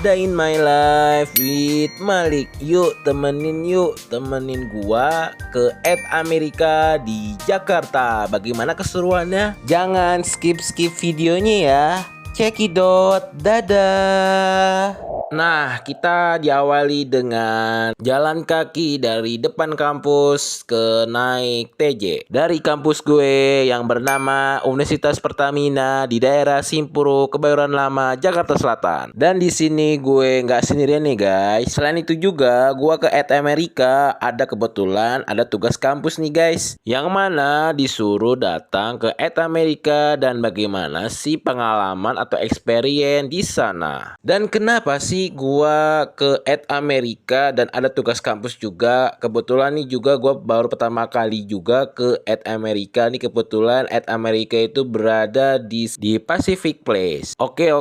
Day in my life with Malik. Yuk temenin gua ke Amerika di Jakarta. Bagaimana keseruannya? Jangan skip videonya ya. Cekidot, dadah. Nah, kita diawali dengan jalan kaki dari depan kampus ke naik TJ. Dari kampus gue yang bernama Universitas Pertamina di daerah Simpuro, Kebayoran Lama, Jakarta Selatan. Dan di sini gue nggak sendirian nih guys. Selain itu juga gue ke Amerika ada kebetulan ada tugas kampus nih guys. Yang mana disuruh datang ke Amerika dan bagaimana sih pengalaman atau experience di sana. Dan kenapa sih gua ke Amerika dan ada tugas kampus juga. Kebetulan nih juga gua baru pertama kali juga ke Amerika nih. Kebetulan Amerika itu berada di Pacific Place. Oke,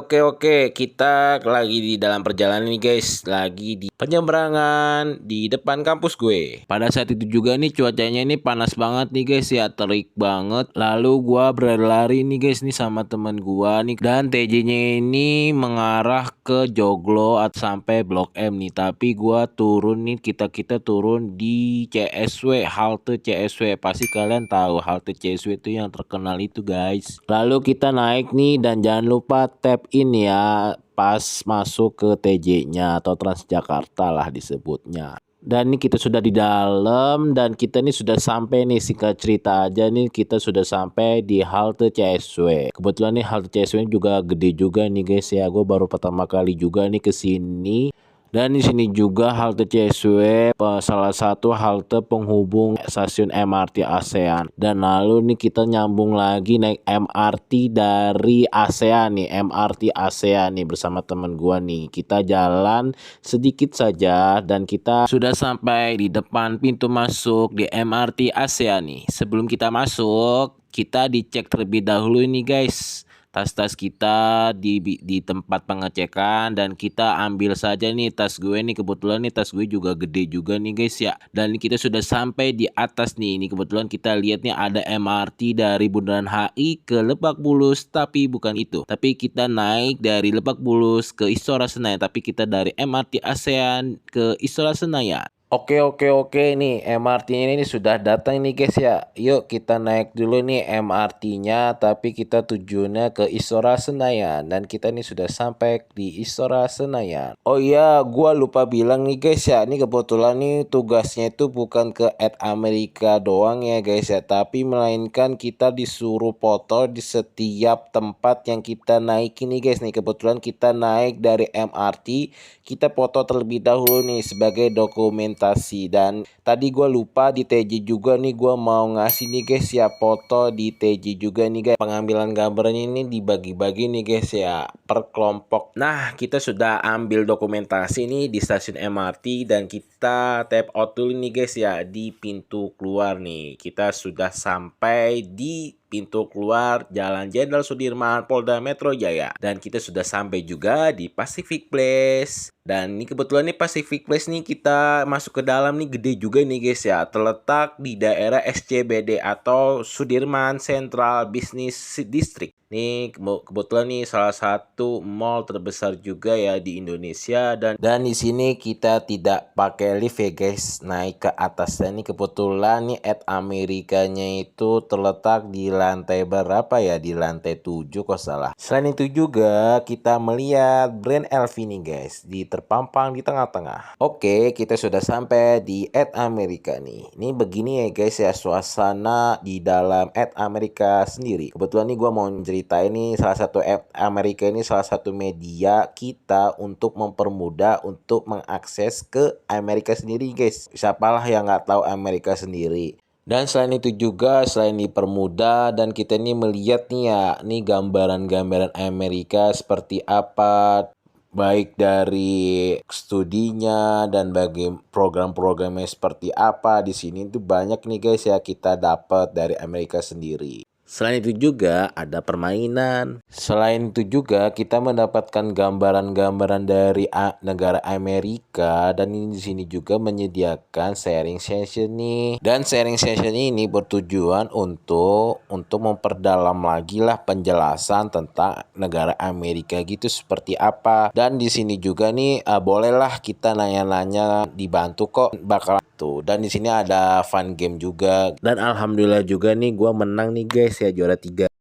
kita lagi di dalam perjalanan nih guys. Lagi di penyeberangan di depan kampus gue. Pada saat itu juga nih cuacanya ini panas banget nih guys ya, terik banget. Lalu gua berlari nih guys nih sama teman gua nih, dan TJ-nya ini mengarah ke Joglo sampai Blok M nih. Tapi gua turun nih, kita turun di CSW, halte CSW. Pasti kalian tahu halte CSW itu yang terkenal itu guys. Lalu kita naik nih dan jangan lupa tap in ya pas masuk ke TJ-nya atau Transjakarta lah disebutnya. Dan ini kita sudah di dalam dan kita ini sudah sampai nih, singkat cerita aja nih kita sudah sampai di halte CSW. Kebetulan nih halte CSW juga gede juga nih guys ya. Gue baru pertama kali juga nih ke sini. Dan di sini juga halte CSW salah satu halte penghubung stasiun MRT ASEAN. Dan lalu nih kita nyambung lagi naik MRT dari ASEAN nih, MRT ASEAN nih bersama teman gua nih. Kita jalan sedikit saja dan kita sudah sampai di depan pintu masuk di MRT ASEAN nih. Sebelum kita masuk, kita dicek terlebih dahulu ini guys. Tas-tas kita di tempat pengecekan dan kita ambil saja nih tas gue nih. Kebetulan nih tas gue juga gede juga nih guys ya. Dan kita sudah sampai di atas nih. Ini kebetulan kita lihat nih ada MRT dari Bundaran HI ke Lebak Bulus, tapi bukan itu. Tapi kita naik dari Lebak Bulus ke Istora Senayan, tapi kita dari MRT ASEAN ke Istora Senayan. Oke nih MRT-nya ini sudah datang nih guys ya. Yuk kita naik dulu nih MRT-nya, tapi kita tujuannya ke Istora Senayan dan kita ini sudah sampai di Istora Senayan. Oh iya, gua lupa bilang nih guys ya. Ini kebetulan nih tugasnya itu bukan ke Amerika doang ya guys ya, tapi melainkan kita disuruh foto di setiap tempat yang kita naik ini guys nih. Kebetulan kita naik dari MRT, kita foto terlebih dahulu nih sebagai dokumentasi. Dan tadi gue lupa di TJ juga nih, gue mau ngasih nih guys ya foto di TJ juga nih guys. Pengambilan gambarnya ini dibagi-bagi nih guys ya per kelompok. Nah, kita sudah ambil dokumentasi nih di stasiun MRT dan kita tap out dulu nih guys ya di pintu keluar nih. Kita sudah sampai di pintu keluar Jalan Jenderal Sudirman, Polda Metro Jaya. Dan kita sudah sampai juga di Pacific Place. Dan ini kebetulan nih Pacific Place nih kita masuk ke dalam nih gede juga nih guys ya. Terletak di daerah SCBD atau Sudirman Central Business District. Nih kebetulan nih salah satu mall terbesar juga ya di Indonesia, dan di sini kita tidak pakai lift ya guys, naik ke atas. Dan ini kebetulan nih Amerikanya itu terletak di lantai berapa ya, di lantai 7 kok salah. Selain itu juga kita melihat brand LV nih guys di terpampang di tengah-tengah. Oke, kita sudah sampai di Amerika nih. Ini begini ya guys ya suasana di dalam Amerika sendiri. Kebetulan nih gue mau cerita ini salah satu Amerika ini salah satu media kita untuk mempermudah untuk mengakses ke Amerika sendiri guys. Siapalah yang nggak tahu Amerika sendiri. Dan selain itu juga selain dipermudah dan kita ini melihat nih ya, nih gambaran-gambaran Amerika seperti apa, baik dari studinya dan bagi program-programnya seperti apa. Di sini tuh banyak nih guys ya kita dapat dari Amerika sendiri. Selain itu juga ada permainan. Selain itu juga kita mendapatkan gambaran-gambaran dari negara Amerika, dan ini di sini juga menyediakan sharing session nih. Dan sharing session ini bertujuan untuk memperdalam lagi lah penjelasan tentang negara Amerika gitu seperti apa. Dan di sini juga nih bolehlah kita nanya-nanya, dibantu kok bakal tuh. Dan di sini ada fun game juga. Dan alhamdulillah juga nih gua menang nih guys ya, juara 3.